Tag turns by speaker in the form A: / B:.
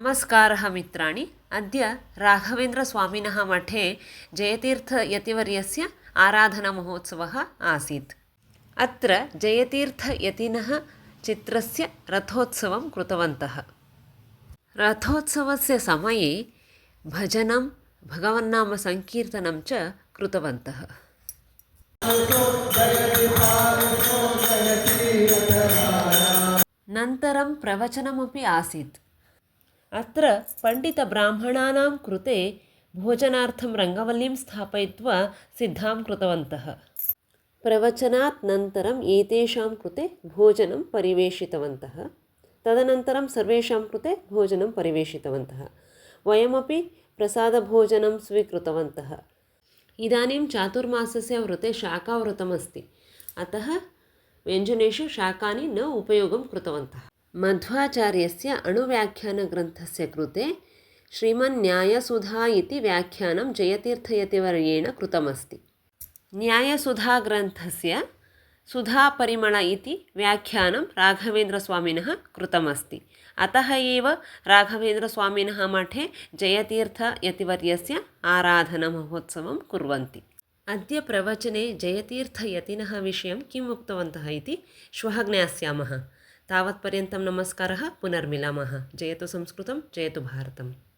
A: नमस्कारः मित्राणि। अद्य राघवेन्द्रस्वामिनः मठे जयतीर्थयतिवर्यस्य आराधनामहोत्सवः आसीत्। अत्र जयतीर्थयतिनः चित्रस्य रथोत्सवं कृतवन्तः। रथोत्सवस्य समये भजनं, भगवन्नामसङ्कीर्तनं च कृतवन्तः। नन्तरं प्रवचनमपि आसीत्। अत्र पण्डितब्राह्मणानां कृते भोजनार्थं रङ्गवल्लीं स्थापयित्वा सिद्धां कृतवन्तः। प्रवचनात् नन्तरम् एतेषां कृते भोजनं परिवेशितवन्तः। तदनन्तरं सर्वेषां कृते भोजनं परिवेशितवन्तः। वयमपि प्रसादभोजनं स्वीकृतवन्तः। इदानीं चातुर्मासस्य व्रते शाकाव्रतमस्ति, अतः व्यञ्जनेषु शाकानि न उपयोगं कृतवन्तः। मध्वाचार्यस्य अणुव्याख्यानग्रन्थस्य कृते श्रीमन्न्यायसुधा इति व्याख्यानं जयतीर्थयतिवर्येण कृतमस्ति। न्यायसुधाग्रन्थस्य सुधापरिमळ इति व्याख्यानं राघवेन्द्रस्वामिनः कृतमस्ति। अतः एव राघवेन्द्रस्वामिनः मठे जयतीर्थयतिवर्यस्य आराधनामहोत्सवं कुर्वन्ति। अद्य प्रवचने जयतीर्थयतिनः विषयं किम् उक्तवन्तः इति श्वः ज्ञास्यामः। तावत्पर्यन्तं नमस्कारः, पुनर्मिलामः। जयतु संस्कृतं, जयतु भारतम्।